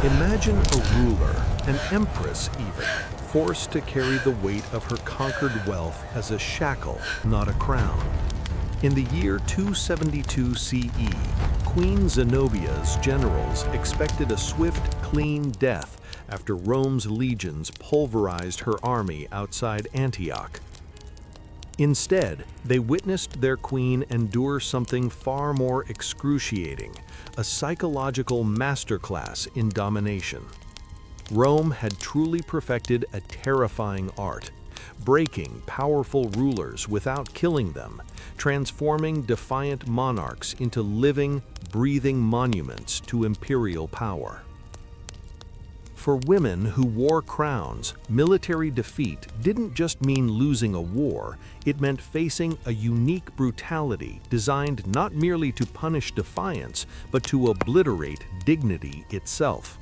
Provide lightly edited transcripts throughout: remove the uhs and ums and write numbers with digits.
Imagine a ruler, an empress even, forced to carry the weight of her conquered wealth as a shackle, not a crown. In the year 272 CE, Queen Zenobia's generals expected a swift, clean death after Rome's legions pulverized her army outside Antioch. Instead, they witnessed their queen endure something far more excruciating, a psychological masterclass in domination. Rome had truly perfected a terrifying art, breaking powerful rulers without killing them, transforming defiant monarchs into living, breathing monuments to imperial power. For women who wore crowns, military defeat didn't just mean losing a war, it meant facing a unique brutality designed not merely to punish defiance, but to obliterate dignity itself.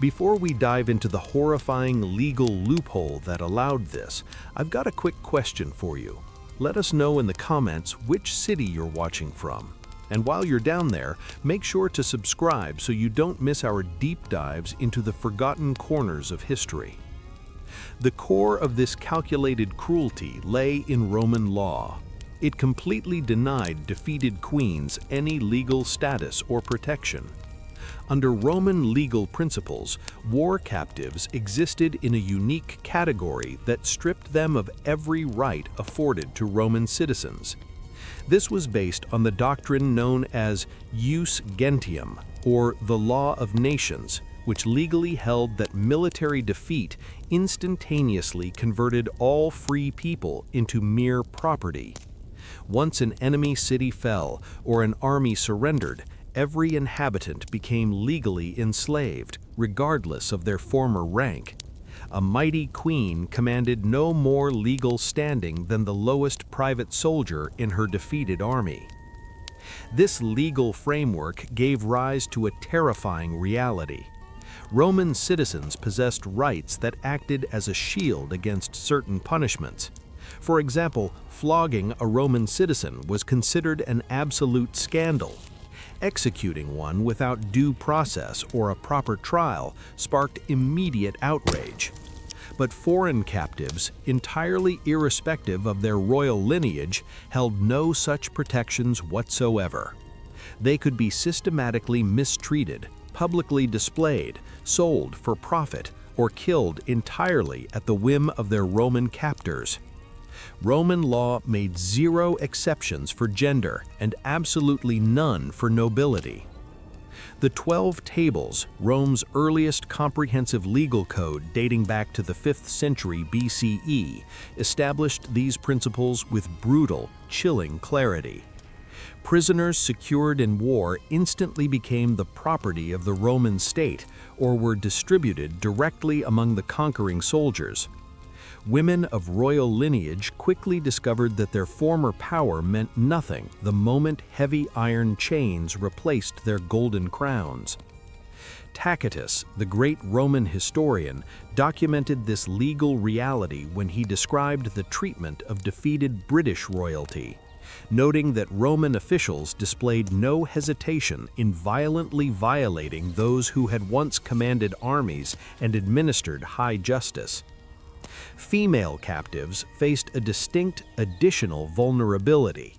Before we dive into the horrifying legal loophole that allowed this, I've got a quick question for you. Let us know in the comments which city you're watching from. And while you're down there, make sure to subscribe so you don't miss our deep dives into the forgotten corners of history. The core of this calculated cruelty lay in Roman law. It completely denied defeated queens any legal status or protection. Under Roman legal principles, war captives existed in a unique category that stripped them of every right afforded to Roman citizens. This was based on the doctrine known as jus gentium, or the law of nations, which legally held that military defeat instantaneously converted all free people into mere property. Once an enemy city fell or an army surrendered, every inhabitant became legally enslaved, regardless of their former rank. A mighty queen commanded no more legal standing than the lowest private soldier in her defeated army. This legal framework gave rise to a terrifying reality. Roman citizens possessed rights that acted as a shield against certain punishments. For example, flogging a Roman citizen was considered an absolute scandal. Executing one without due process or a proper trial sparked immediate outrage. But foreign captives, entirely irrespective of their royal lineage, held no such protections whatsoever. They could be systematically mistreated, publicly displayed, sold for profit, or killed entirely at the whim of their Roman captors. Roman law made zero exceptions for gender and absolutely none for nobility. The 12 Tables, Rome's earliest comprehensive legal code dating back to the 5th century BCE, established these principles with brutal, chilling clarity. Prisoners secured in war instantly became the property of the Roman state or were distributed directly among the conquering soldiers. Women of royal lineage quickly discovered that their former power meant nothing the moment heavy iron chains replaced their golden crowns. Tacitus, the great Roman historian, documented this legal reality when he described the treatment of defeated British royalty, noting that Roman officials displayed no hesitation in violently violating those who had once commanded armies and administered high justice. Female captives faced a distinct additional vulnerability.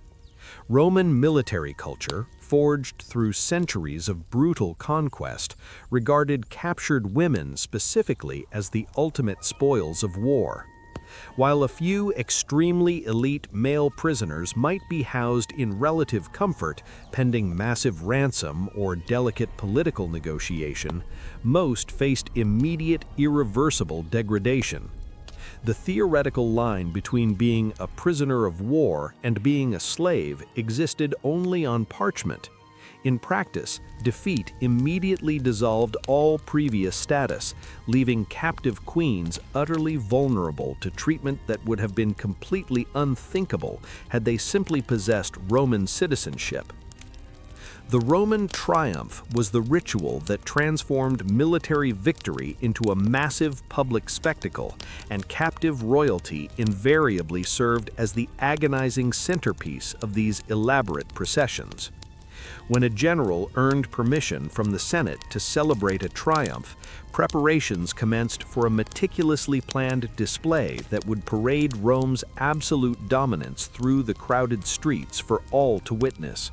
Roman military culture, forged through centuries of brutal conquest, regarded captured women specifically as the ultimate spoils of war. While a few extremely elite male prisoners might be housed in relative comfort pending massive ransom or delicate political negotiation, most faced immediate, irreversible degradation. The theoretical line between being a prisoner of war and being a slave existed only on parchment. In practice, defeat immediately dissolved all previous status, leaving captive queens utterly vulnerable to treatment that would have been completely unthinkable had they simply possessed Roman citizenship. The Roman triumph was the ritual that transformed military victory into a massive public spectacle, and captive royalty invariably served as the agonizing centerpiece of these elaborate processions. When a general earned permission from the Senate to celebrate a triumph, preparations commenced for a meticulously planned display that would parade Rome's absolute dominance through the crowded streets for all to witness.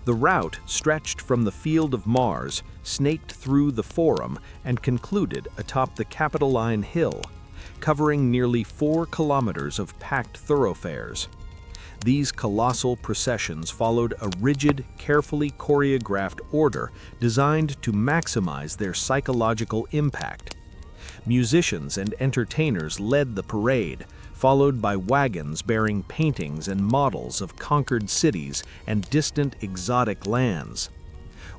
The route stretched from the Field of Mars, snaked through the Forum, and concluded atop the Capitoline Hill, covering nearly 4 kilometers of packed thoroughfares. These colossal processions followed a rigid, carefully choreographed order designed to maximize their psychological impact. Musicians and entertainers led the parade, followed by wagons bearing paintings and models of conquered cities and distant exotic lands.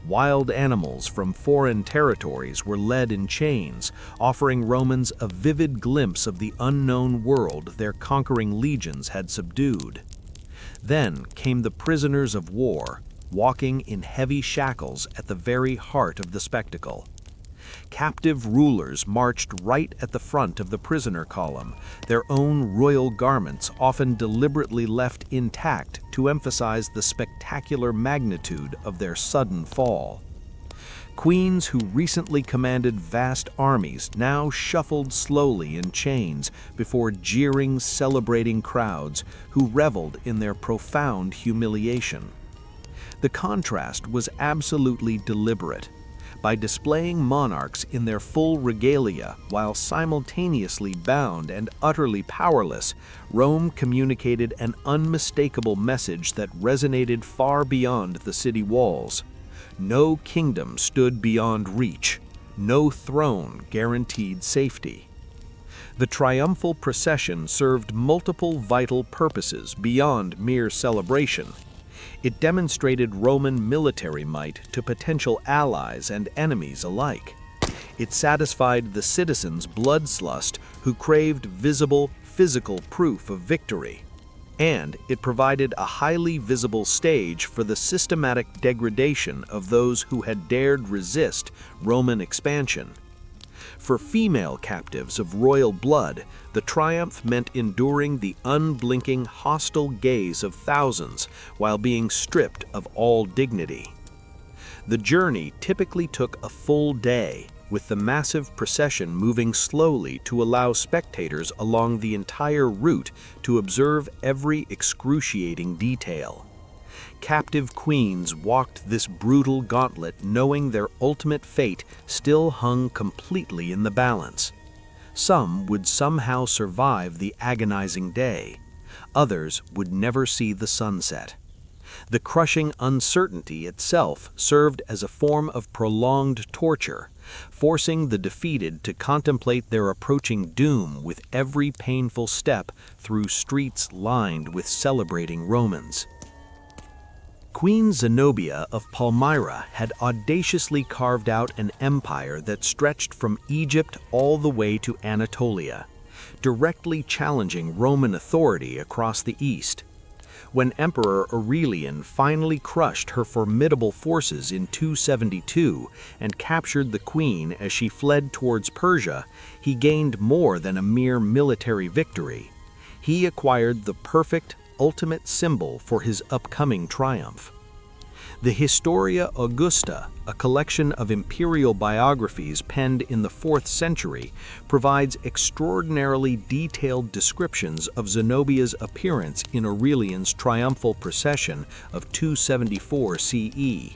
Wild animals from foreign territories were led in chains, offering Romans a vivid glimpse of the unknown world their conquering legions had subdued. Then came the prisoners of war, walking in heavy shackles at the very heart of the spectacle. Captive rulers marched right at the front of the prisoner column, their own royal garments often deliberately left intact to emphasize the spectacular magnitude of their sudden fall. Queens who recently commanded vast armies now shuffled slowly in chains before jeering, celebrating crowds who reveled in their profound humiliation. The contrast was absolutely deliberate. By displaying monarchs in their full regalia while simultaneously bound and utterly powerless, Rome communicated an unmistakable message that resonated far beyond the city walls. No kingdom stood beyond reach. No throne guaranteed safety. The triumphal procession served multiple vital purposes beyond mere celebration. It demonstrated Roman military might to potential allies and enemies alike. It satisfied the citizens' bloodlust who craved visible, physical proof of victory. And it provided a highly visible stage for the systematic degradation of those who had dared resist Roman expansion. For female captives of royal blood, the triumph meant enduring the unblinking, hostile gaze of thousands while being stripped of all dignity. The journey typically took a full day, with the massive procession moving slowly to allow spectators along the entire route to observe every excruciating detail. Captive queens walked this brutal gauntlet knowing their ultimate fate still hung completely in the balance. Some would somehow survive the agonizing day. Others would never see the sunset. The crushing uncertainty itself served as a form of prolonged torture, forcing the defeated to contemplate their approaching doom with every painful step through streets lined with celebrating Romans. Queen Zenobia of Palmyra had audaciously carved out an empire that stretched from Egypt all the way to Anatolia, directly challenging Roman authority across the east. When Emperor Aurelian finally crushed her formidable forces in 272 and captured the queen as she fled towards Persia, he gained more than a mere military victory. He acquired the perfect, ultimate symbol for his upcoming triumph. The Historia Augusta, a collection of imperial biographies penned in the 4th century, provides extraordinarily detailed descriptions of Zenobia's appearance in Aurelian's triumphal procession of 274 CE.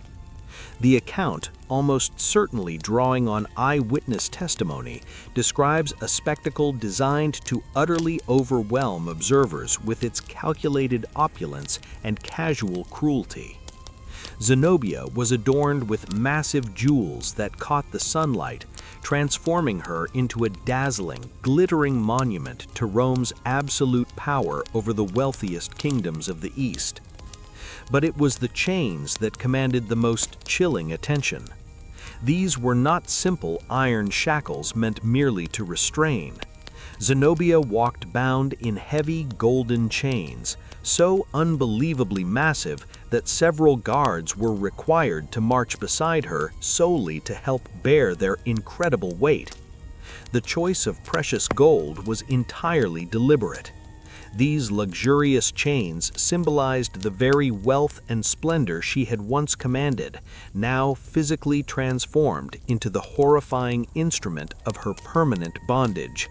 The account, almost certainly drawing on eyewitness testimony, describes a spectacle designed to utterly overwhelm observers with its calculated opulence and casual cruelty. Zenobia was adorned with massive jewels that caught the sunlight, transforming her into a dazzling, glittering monument to Rome's absolute power over the wealthiest kingdoms of the East. But it was the chains that commanded the most chilling attention. These were not simple iron shackles meant merely to restrain. Zenobia walked bound in heavy golden chains, so unbelievably massive that several guards were required to march beside her solely to help bear their incredible weight. The choice of precious gold was entirely deliberate. These luxurious chains symbolized the very wealth and splendor she had once commanded, now physically transformed into the horrifying instrument of her permanent bondage.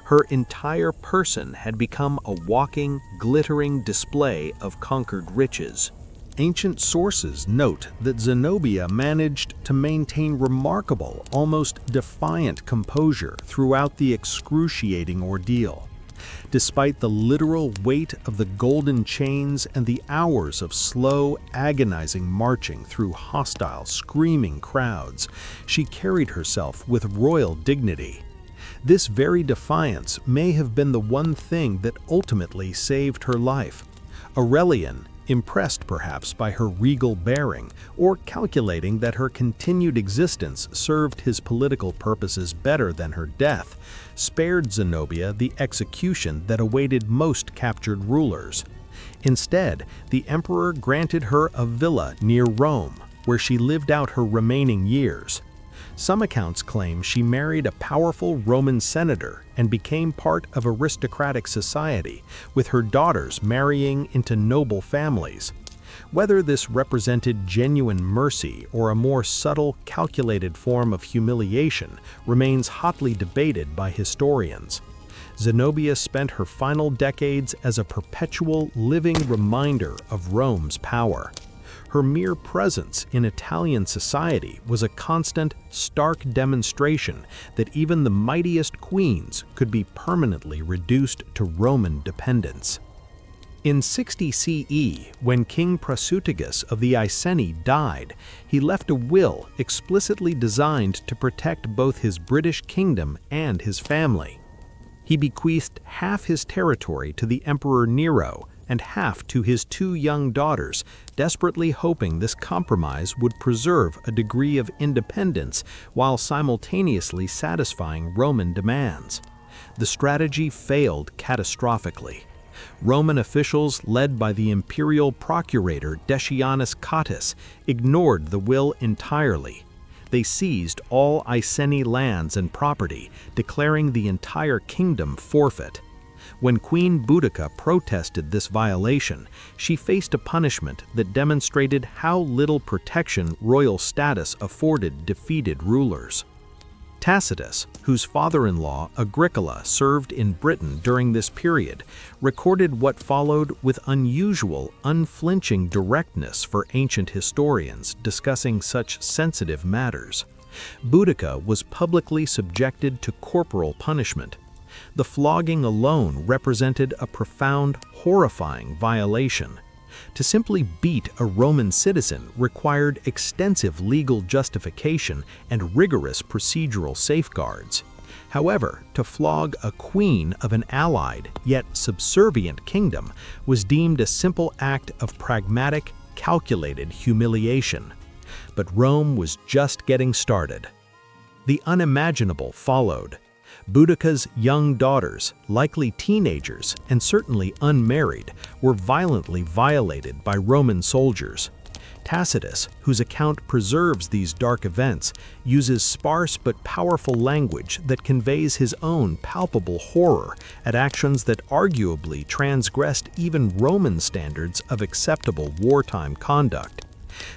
Her entire person had become a walking, glittering display of conquered riches. Ancient sources note that Zenobia managed to maintain remarkable, almost defiant composure throughout the excruciating ordeal. Despite the literal weight of the golden chains and the hours of slow, agonizing marching through hostile, screaming crowds, she carried herself with royal dignity. This very defiance may have been the one thing that ultimately saved her life. Aurelian, impressed perhaps by her regal bearing, or calculating that her continued existence served his political purposes better than her death, spared Zenobia the execution that awaited most captured rulers. Instead, the emperor granted her a villa near Rome, where she lived out her remaining years. Some accounts claim she married a powerful Roman senator and became part of aristocratic society, with her daughters marrying into noble families. Whether this represented genuine mercy or a more subtle, calculated form of humiliation remains hotly debated by historians. Zenobia spent her final decades as a perpetual, living reminder of Rome's power. Her mere presence in Italian society was a constant, stark demonstration that even the mightiest queens could be permanently reduced to Roman dependence. In 60 CE, when King Prasutagus of the Iceni died, he left a will explicitly designed to protect both his British kingdom and his family. He bequeathed half his territory to the Emperor Nero and half to his two young daughters, desperately hoping this compromise would preserve a degree of independence while simultaneously satisfying Roman demands. The strategy failed catastrophically. Roman officials, led by the imperial procurator Decianus Cottus, ignored the will entirely. They seized all Iceni lands and property, declaring the entire kingdom forfeit. When Queen Boudica protested this violation, she faced a punishment that demonstrated how little protection royal status afforded defeated rulers. Tacitus, whose father-in-law Agricola served in Britain during this period, recorded what followed with unusual, unflinching directness for ancient historians discussing such sensitive matters. Boudica was publicly subjected to corporal punishment. The flogging alone represented a profound, horrifying violation. To simply beat a Roman citizen required extensive legal justification and rigorous procedural safeguards. However, to flog a queen of an allied yet subservient kingdom was deemed a simple act of pragmatic, calculated humiliation. But Rome was just getting started. The unimaginable followed. Boudica's young daughters, likely teenagers and certainly unmarried, were violently violated by Roman soldiers. Tacitus, whose account preserves these dark events, uses sparse but powerful language that conveys his own palpable horror at actions that arguably transgressed even Roman standards of acceptable wartime conduct.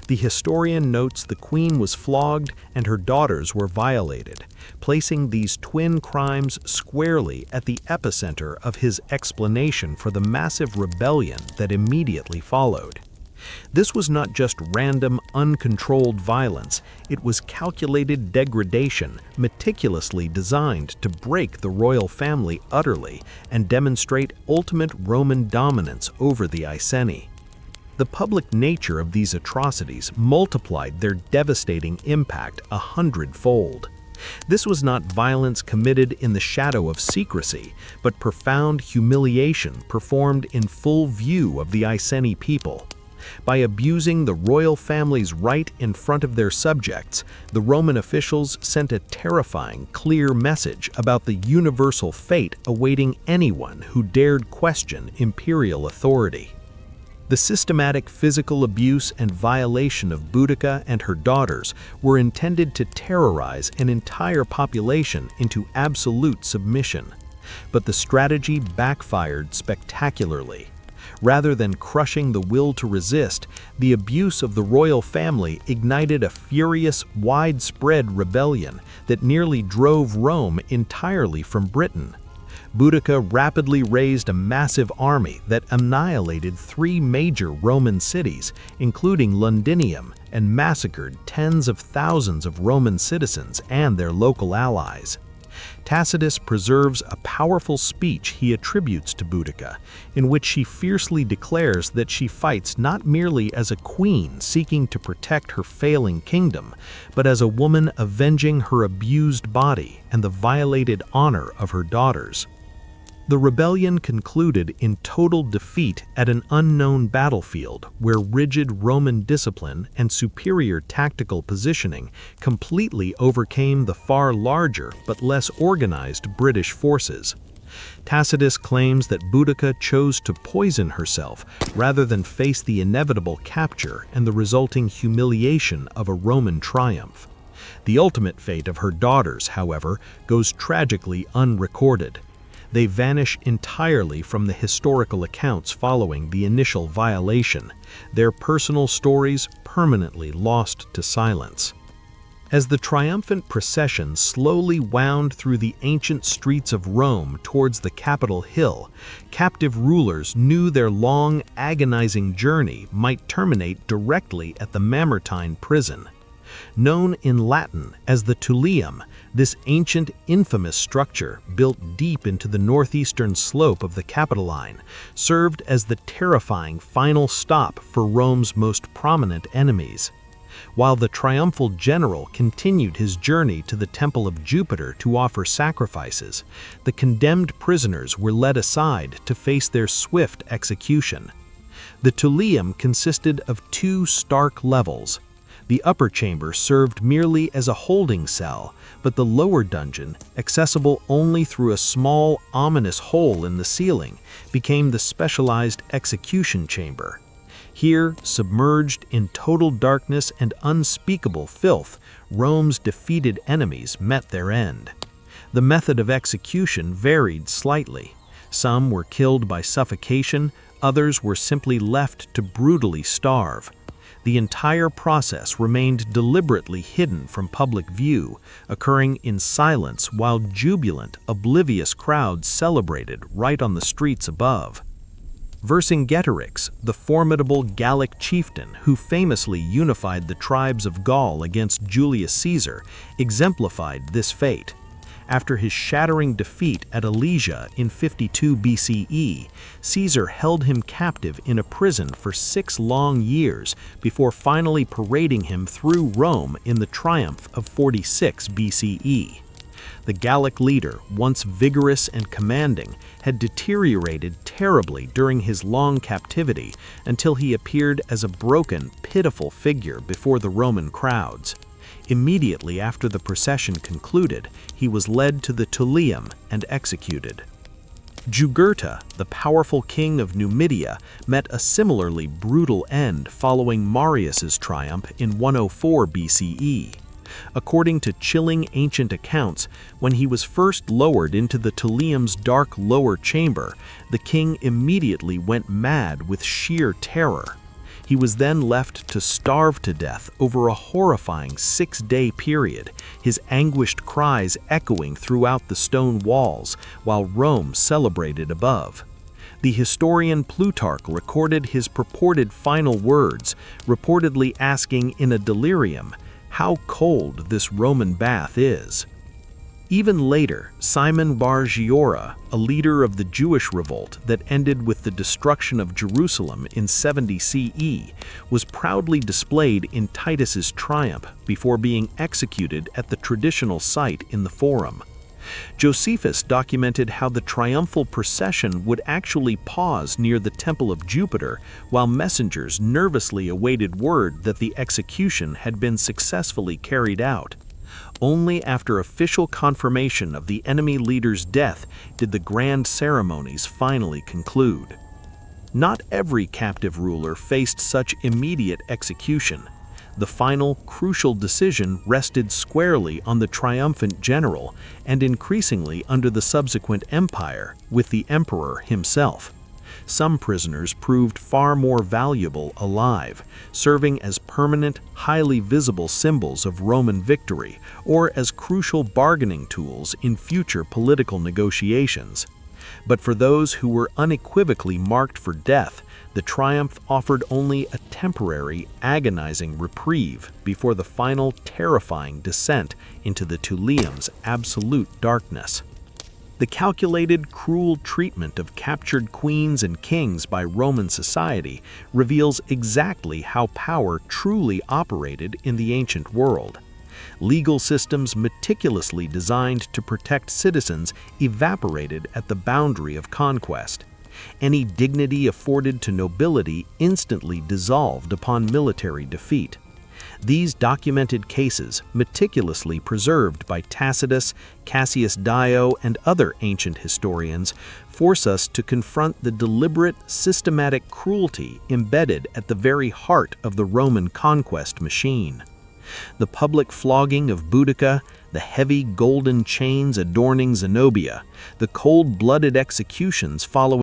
The historian notes the queen was flogged and her daughters were violated, placing these twin crimes squarely at the epicenter of his explanation for the massive rebellion that immediately followed. This was not just random, uncontrolled violence, it was calculated degradation, meticulously designed to break the royal family utterly and demonstrate ultimate Roman dominance over the Iceni. The public nature of these atrocities multiplied their devastating impact 100-fold. This was not violence committed in the shadow of secrecy, but profound humiliation performed in full view of the Iceni people. By abusing the royal family's right in front of their subjects, the Roman officials sent a terrifying, clear message about the universal fate awaiting anyone who dared question imperial authority. The systematic physical abuse and violation of Boudica and her daughters were intended to terrorize an entire population into absolute submission. But the strategy backfired spectacularly. Rather than crushing the will to resist, the abuse of the royal family ignited a furious, widespread rebellion that nearly drove Rome entirely from Britain. Boudica rapidly raised a massive army that annihilated 3 major Roman cities, including Londinium, and massacred tens of thousands of Roman citizens and their local allies. Tacitus preserves a powerful speech he attributes to Boudica, in which she fiercely declares that she fights not merely as a queen seeking to protect her failing kingdom, but as a woman avenging her abused body and the violated honor of her daughters. The rebellion concluded in total defeat at an unknown battlefield where rigid Roman discipline and superior tactical positioning completely overcame the far larger but less organized British forces. Tacitus claims that Boudica chose to poison herself rather than face the inevitable capture and the resulting humiliation of a Roman triumph. The ultimate fate of her daughters, however, goes tragically unrecorded. They vanish entirely from the historical accounts following the initial violation, their personal stories permanently lost to silence. As the triumphant procession slowly wound through the ancient streets of Rome towards the Capitol Hill, captive rulers knew their long, agonizing journey might terminate directly at the Mamertine prison. Known in Latin as the Tullianum, this ancient, infamous structure, built deep into the northeastern slope of the Capitoline, served as the terrifying final stop for Rome's most prominent enemies. While the triumphal general continued his journey to the Temple of Jupiter to offer sacrifices, the condemned prisoners were led aside to face their swift execution. The Tullianum consisted of 2 stark levels. The upper chamber served merely as a holding cell, but the lower dungeon, accessible only through a small, ominous hole in the ceiling, became the specialized execution chamber. Here, submerged in total darkness and unspeakable filth, Rome's defeated enemies met their end. The method of execution varied slightly. Some were killed by suffocation, others were simply left to brutally starve. The entire process remained deliberately hidden from public view, occurring in silence while jubilant, oblivious crowds celebrated right on the streets above. Vercingetorix, the formidable Gallic chieftain who famously unified the tribes of Gaul against Julius Caesar, exemplified this fate. After his shattering defeat at Alesia in 52 BCE, Caesar held him captive in a prison for 6 long years before finally parading him through Rome in the triumph of 46 BCE. The Gallic leader, once vigorous and commanding, had deteriorated terribly during his long captivity until he appeared as a broken, pitiful figure before the Roman crowds. Immediately after the procession concluded, he was led to the Tullianum and executed. Jugurtha, the powerful king of Numidia, met a similarly brutal end following Marius's triumph in 104 BCE. According to chilling ancient accounts, when he was first lowered into the Tullianum's dark lower chamber, the king immediately went mad with sheer terror. He was then left to starve to death over a horrifying 6-day period, his anguished cries echoing throughout the stone walls while Rome celebrated above. The historian Plutarch recorded his purported final words, reportedly asking in a delirium, "How cold this Roman bath is." Even later, Simon Bar Giora, a leader of the Jewish revolt that ended with the destruction of Jerusalem in 70 CE, was proudly displayed in Titus's triumph before being executed at the traditional site in the Forum. Josephus documented how the triumphal procession would actually pause near the Temple of Jupiter while messengers nervously awaited word that the execution had been successfully carried out. Only after official confirmation of the enemy leader's death did the grand ceremonies finally conclude. Not every captive ruler faced such immediate execution. The final, crucial decision rested squarely on the triumphant general and increasingly under the subsequent empire, with the emperor himself. Some prisoners proved far more valuable alive, serving as permanent, highly visible symbols of Roman victory or as crucial bargaining tools in future political negotiations. But for those who were unequivocally marked for death, the triumph offered only a temporary, agonizing reprieve before the final, terrifying descent into the Tullianum's absolute darkness. The calculated, cruel treatment of captured queens and kings by Roman society reveals exactly how power truly operated in the ancient world. Legal systems meticulously designed to protect citizens evaporated at the boundary of conquest. Any dignity afforded to nobility instantly dissolved upon military defeat. These documented cases, meticulously preserved by Tacitus, Cassius Dio, and other ancient historians, force us to confront the deliberate, systematic cruelty embedded at the very heart of the Roman conquest machine. The public flogging of Boudica, the heavy golden chains adorning Zenobia, the cold-blooded executions following